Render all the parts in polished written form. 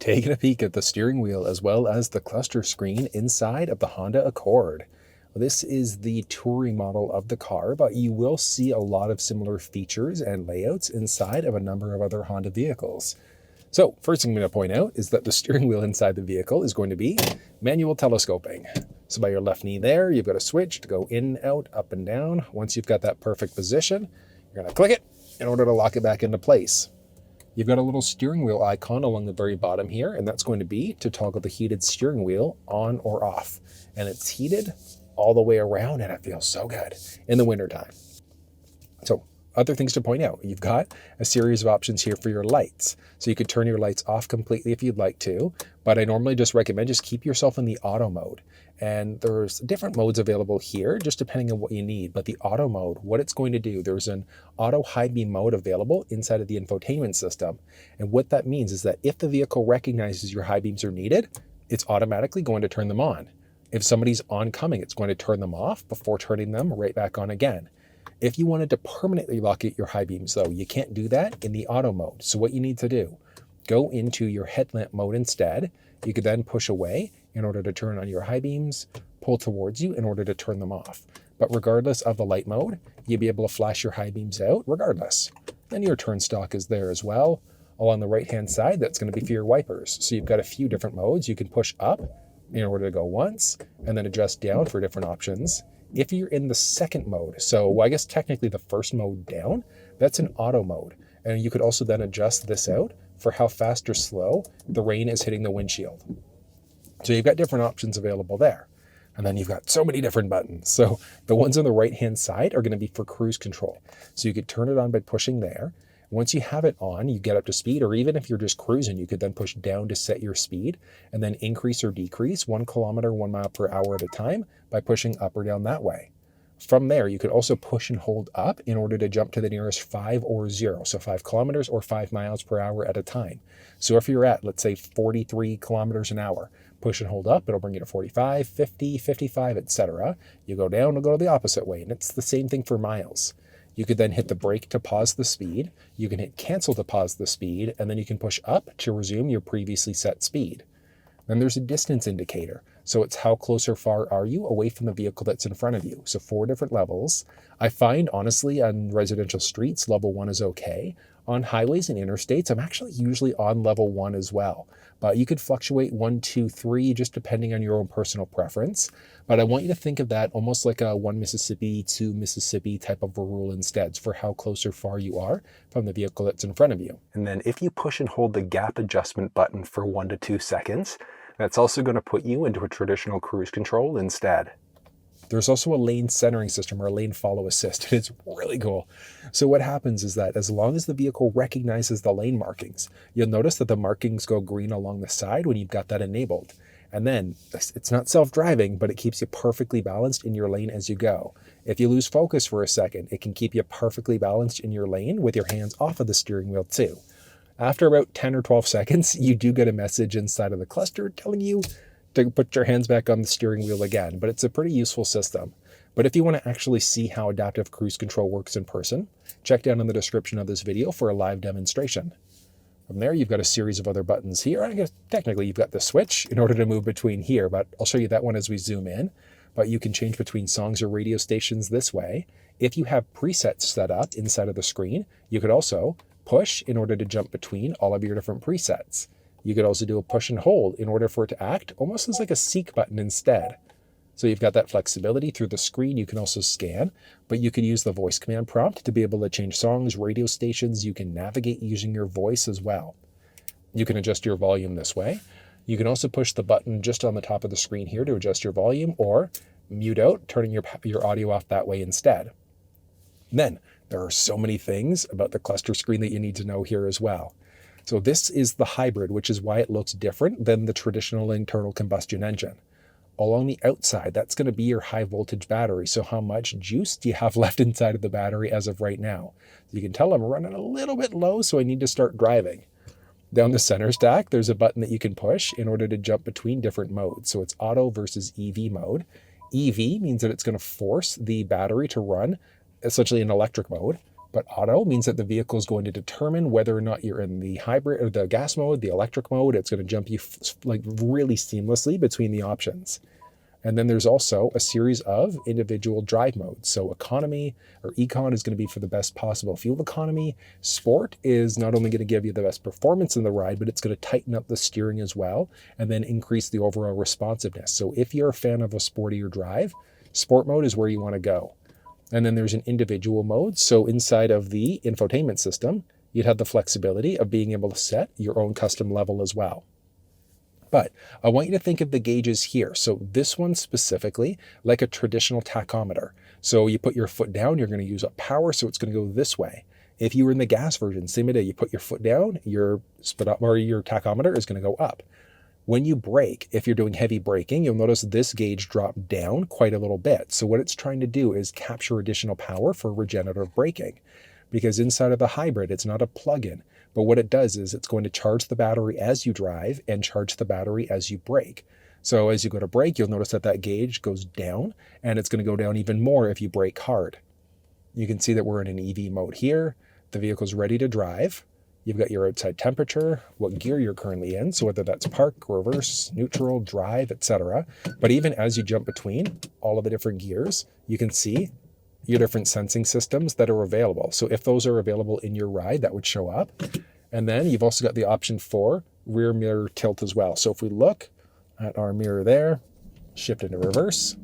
taking a peek at the steering wheel as well as the cluster screen inside of the Honda Accord. This is the touring model of the car, but you will see a lot of similar features and layouts inside of a number of other Honda vehicles. So first thing I'm going to point out is that the steering wheel inside the vehicle is going to be manual telescoping. So by your left knee there, you've got a switch to go in, out, up and down. Once you've got that perfect position, you're going to click it in order to lock it back into place. You've got a little steering wheel icon along the very bottom here, and that's going to be to toggle the heated steering wheel on or off. And it's heated all the way around, and it feels so good in the wintertime. So other things to point out, you've got a series of options here for your lights. So you could turn your lights off completely if you'd like to, but I normally just recommend just keep yourself in the auto mode. And there's different modes available here, just depending on what you need. But the auto mode, what it's going to do, there's an auto high beam mode available inside of the infotainment system. And what that means is that if the vehicle recognizes your high beams are needed, it's automatically going to turn them on. If somebody's oncoming, it's going to turn them off before turning them right back on again. If you wanted to permanently lock out your high beams though, you can't do that in the auto mode. So what you need to do, go into your headlamp mode instead. You could then push away in order to turn on your high beams, pull towards you in order to turn them off. But regardless of the light mode, you'll be able to flash your high beams out regardless. Then your turn stalk is there as well. Along the right-hand side, that's going to be for your wipers. So you've got a few different modes. You can push up in order to go once, and then adjust down for different options. If you're in the second mode, so I guess technically the first mode down, that's an auto mode. And you could also then adjust this out for how fast or slow the rain is hitting the windshield. So you've got different options available there. And then you've got so many different buttons. So the ones on the right-hand side are going to be for cruise control. So you could turn it on by pushing there. Once you have it on, you get up to speed, or even if you're just cruising, you could then push down to set your speed and then increase or decrease 1 kilometer, 1 mile per hour at a time by pushing up or down that way. From there, you could also push and hold up in order to jump to the nearest 5 or 0. So 5 kilometers or 5 miles per hour at a time. So if you're at, let's say 43 kilometers an hour, push and hold up, it'll bring you to 45, 50, 55, etc. You go down, it'll go to the opposite way. And it's the same thing for miles. You could then hit the brake to pause the speed. You can hit cancel to pause the speed, and then you can push up to resume your previously set speed. Then there's a distance indicator. So it's how close or far are you away from the vehicle that's in front of you. So 4 different levels. I find, honestly, on residential streets, level 1 is okay. On highways and interstates, I'm actually usually on level 1 as well. But you could fluctuate 1, 2, 3, just depending on your own personal preference. But I want you to think of that almost like a 1 Mississippi, 2 Mississippi type of a rule instead for how close or far you are from the vehicle that's in front of you. And then if you push and hold the gap adjustment button for 1 to 2 seconds, that's also going to put you into a traditional cruise control instead. There's also a lane centering system or a lane follow assist. It's really cool. So what happens is that as long as the vehicle recognizes the lane markings, you'll notice that the markings go green along the side when you've got that enabled. And then it's not self-driving, but it keeps you perfectly balanced in your lane as you go. If you lose focus for a second, it can keep you perfectly balanced in your lane with your hands off of the steering wheel too. After about 10 or 12 seconds, you do get a message inside of the cluster telling you to put your hands back on the steering wheel again, but it's a pretty useful system. But if you want to actually see how adaptive cruise control works in person, check down in the description of this video for a live demonstration. From there, you've got a series of other buttons here. I guess technically you've got the switch in order to move between here, but I'll show you that one as we zoom in. But you can change between songs or radio stations this way. If you have presets set up inside of the screen, you could also push in order to jump between all of your different presets. You could also do a push and hold in order for it to act almost as like a seek button instead. So you've got that flexibility through the screen. You can also scan, but you could use the voice command prompt to be able to change songs, radio stations. You can navigate using your voice as well. You can adjust your volume this way. You can also push the button just on the top of the screen here to adjust your volume or mute out, turning your audio off that way instead. Then there are so many things about the cluster screen that you need to know here as well. So this is the hybrid, which is why it looks different than the traditional internal combustion engine. Along the outside, that's going to be your high voltage battery. So how much juice do you have left inside of the battery as of right now? You can tell I'm running a little bit low, so I need to start driving. Down the center stack, there's a button that you can push in order to jump between different modes. So it's auto versus EV mode. EV means that it's going to force the battery to run essentially in electric mode. But auto means that the vehicle is going to determine whether or not you're in the hybrid or the gas mode, the electric mode. It's going to jump you like really seamlessly between the options. And then there's also a series of individual drive modes. So economy or econ is going to be for the best possible fuel economy. Sport is not only going to give you the best performance in the ride, but it's going to tighten up the steering as well and then increase the overall responsiveness. So if you're a fan of a sportier drive, sport mode is where you want to go. And then there's an individual mode. So inside of the infotainment system, you'd have the flexibility of being able to set your own custom level as well. But I want you to think of the gauges here. So this one specifically, like a traditional tachometer. So you put your foot down, you're going to use up power, so it's going to go this way. If you were in the gas version, same idea, you put your foot down, your tachometer is going to go up. When you brake, if you're doing heavy braking, you'll notice this gauge dropped down quite a little bit. So what it's trying to do is capture additional power for regenerative braking. Because inside of the hybrid, it's not a plug-in. But what it does is it's going to charge the battery as you drive and charge the battery as you brake. So as you go to brake, you'll notice that that gauge goes down, and it's going to go down even more if you brake hard. You can see that we're in an EV mode here. The vehicle's ready to drive. You've got your outside temperature, what gear you're currently in, so whether that's park, reverse, neutral, drive, etc. But even as you jump between all of the different gears, you can see your different sensing systems that are available. So if those are available in your ride, that would show up. And then you've also got the option for rear mirror tilt as well. So if we look at our mirror there, shift into reverse,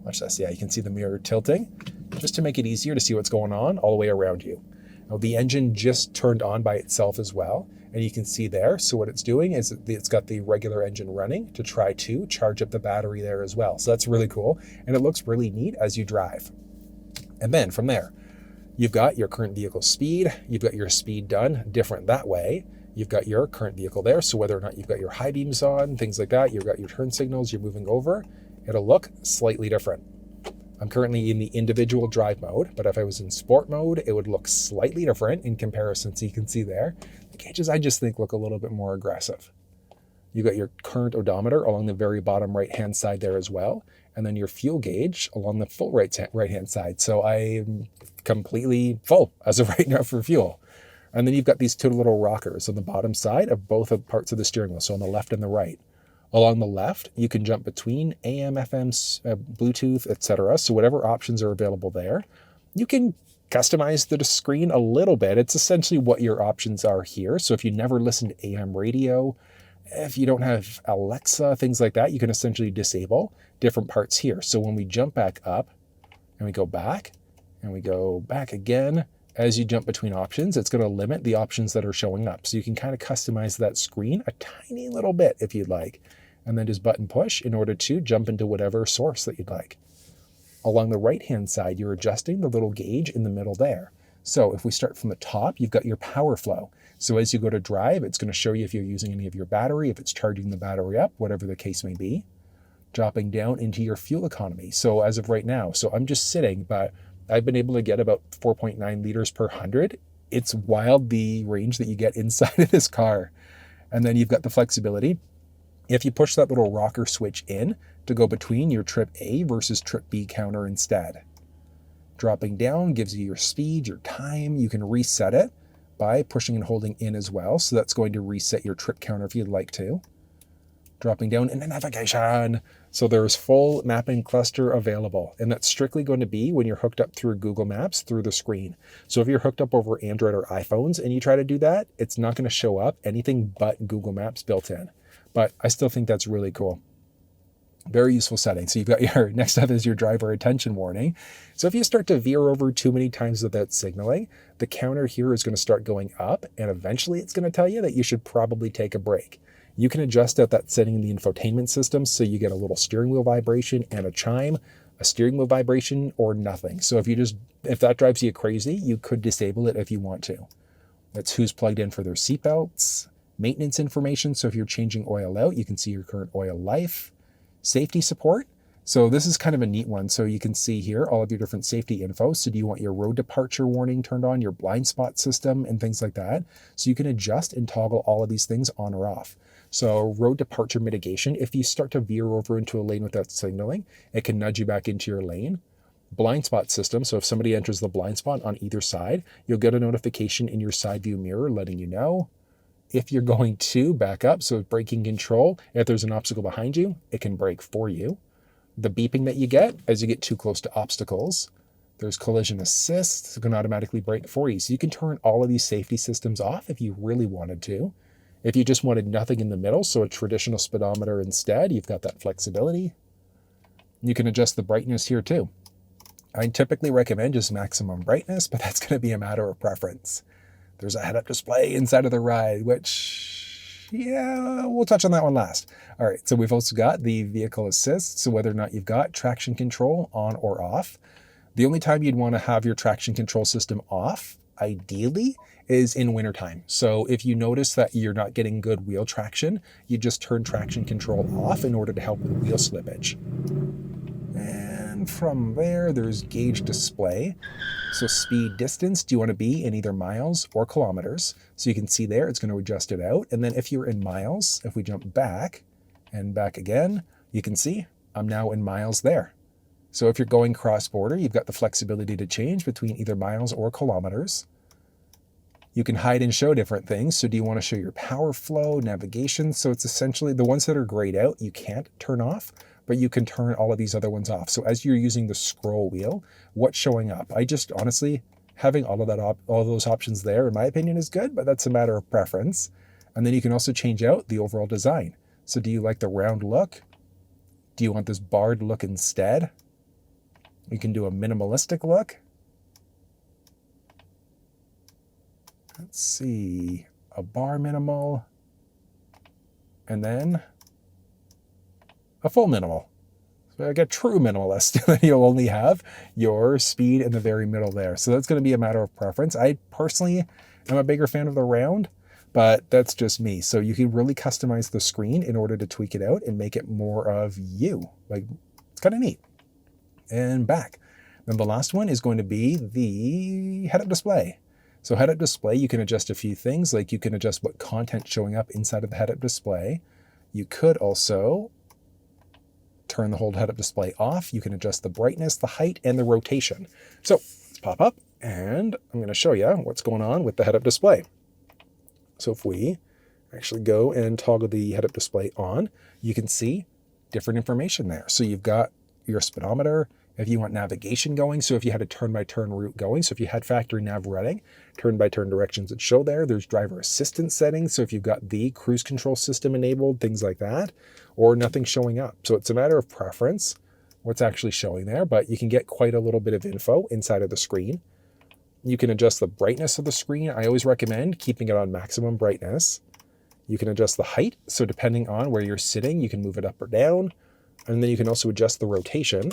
watch this. Yeah, you can see the mirror tilting just to make it easier to see what's going on all the way around you. Now the engine just turned on by itself as well. And you can see there, so what it's doing is it's got the regular engine running to try to charge up the battery there as well. So that's really cool. And it looks really neat as you drive. And then from there, you've got your current vehicle speed. You've got your speed done different that way. You've got your current vehicle there. So whether or not you've got your high beams on, things like that, you've got your turn signals, you're moving over, it'll look slightly different. I'm currently in the individual drive mode, but if I was in sport mode, it would look slightly different in comparison. So you can see there, the gauges I just think look a little bit more aggressive. You've got your current odometer along the very bottom right-hand side there as well. And then your fuel gauge along the full right-hand side. So I'm completely full as of right now for fuel. And then you've got these two little rockers on the bottom side of both of parts of the steering wheel, so on the left and the right. Along the left, you can jump between AM, FM, Bluetooth, etc. So whatever options are available there, you can customize the screen a little bit. It's essentially what your options are here. So if you never listen to AM radio, if you don't have Alexa, things like that, you can essentially disable different parts here. So when we jump back up and we go back and we go back again, as you jump between options, it's going to limit the options that are showing up. So you can kind of customize that screen a tiny little bit if you'd like, and then just button push in order to jump into whatever source that you'd like. Along the right-hand side, you're adjusting the little gauge in the middle there. So if we start from the top, you've got your power flow. So as you go to drive, it's going to show you if you're using any of your battery, if it's charging the battery up, whatever the case may be. Dropping down into your fuel economy. So as of right now, so I'm just sitting, but I've been able to get about 4.9 liters per 100. It's wild the range that you get inside of this car. And then you've got the flexibility. If you push that little rocker switch in to go between your trip A versus trip B counter instead. Dropping down gives you your speed, your time. You can reset it by pushing and holding in as well. So that's going to reset your trip counter if you'd like to. Dropping down into navigation. So there's full mapping cluster available. And that's strictly going to be when you're hooked up through Google Maps through the screen. So if you're hooked up over Android or iPhones and you try to do that, it's not going to show up anything but Google Maps built in. But I still think that's really cool. Very useful setting. So you've got your next up is your driver attention warning. So if you start to veer over too many times without signaling, the counter here is going to start going up, and eventually it's going to tell you that you should probably take a break. You can adjust out that setting in the infotainment system so you get a little steering wheel vibration and a chime, a steering wheel vibration, or nothing. So if that drives you crazy, you could disable it if you want to. That's who's plugged in for their seatbelts, maintenance information. So if you're changing oil out, you can see your current oil life. Safety support. So this is kind of a neat one. So you can see here all of your different safety info. So do you want your road departure warning turned on, your blind spot system, and things like that? So you can adjust and toggle all of these things on or off. So road departure mitigation, if you start to veer over into a lane without signaling, it can nudge you back into your lane. blind spot system. So if somebody enters the blind spot on either side, you'll get a notification in your side view mirror letting you know. If you're going to back up, so braking control, if there's an obstacle behind you, it can brake for you. The beeping that you get as you get too close to obstacles. There's collision assist, so it can automatically brake for you. So you can turn all of these safety systems off if you really wanted to. If you just wanted nothing in the middle, so a traditional speedometer instead, you've got that flexibility. You can adjust the brightness here too. I typically recommend just maximum brightness, but that's going to be a matter of preference. There's a head-up display inside of the ride, which, yeah, we'll touch on that one last. All right, so we've also got the vehicle assist, so whether or not you've got traction control on or off. The only time you'd want to have your traction control system off, ideally, is in wintertime. So if you notice that you're not getting good wheel traction, you just turn traction control off in order to help with wheel slippage. And from there, there's gauge display. So speed, distance, do you want to be in either miles or kilometers? So you can see there, it's going to adjust it out. And then if you're in miles, if we jump back and back again, you can see I'm now in miles there. So if you're going cross-border, you've got the flexibility to change between either miles or kilometers. You can hide and show different things. So do you want to show your power flow, navigation? So it's essentially the ones that are grayed out, you can't turn off, but you can turn all of these other ones off. So as you're using the scroll wheel, what's showing up? I just honestly, having all of those options there, in my opinion, is good, but that's a matter of preference. And then you can also change out the overall design. So do you like the round look? Do you want this barred look instead? You can do a minimalistic look. Let's see, a bar minimal, and then a full minimal. So like a true minimalist, then you'll only have your speed in the very middle there. So that's going to be a matter of preference. I personally am a bigger fan of the round, but that's just me. So you can really customize the screen in order to tweak it out and make it more of you. Like, it's kind of neat. And back. Then the last one is going to be the head-up display. So head-up display, you can adjust a few things, like you can adjust what content showing up inside of the head-up display. You could also turn the whole head-up display off. You can adjust the brightness, the height, and the rotation. So let's pop up, and I'm going to show you what's going on with the head-up display. So if we actually go and toggle the head-up display on, you can see different information there. So you've got your speedometer, if you want navigation going, so if you had a turn-by-turn route going, so if you had factory nav running, turn-by-turn directions that show there. There's driver assistance settings, so if you've got the cruise control system enabled, things like that, or nothing showing up. So it's a matter of preference, what's actually showing there, but you can get quite a little bit of info inside of the screen. You can adjust the brightness of the screen. I always recommend keeping it on maximum brightness. You can adjust the height, so depending on where you're sitting, you can move it up or down, and then you can also adjust the rotation.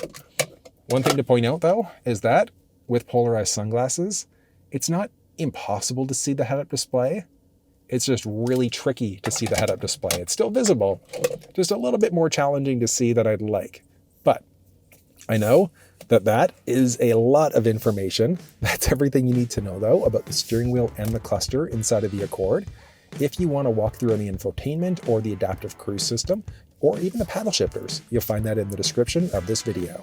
One thing to point out, though, is that with polarized sunglasses, it's not impossible to see the head-up display. It's just really tricky to see the head-up display. It's still visible, just a little bit more challenging to see than I'd like. But I know that that is a lot of information. That's everything you need to know, though, about the steering wheel and the cluster inside of the Accord. If you want to walk through on the infotainment or the adaptive cruise system, or even the paddle shifters, you'll find that in the description of this video.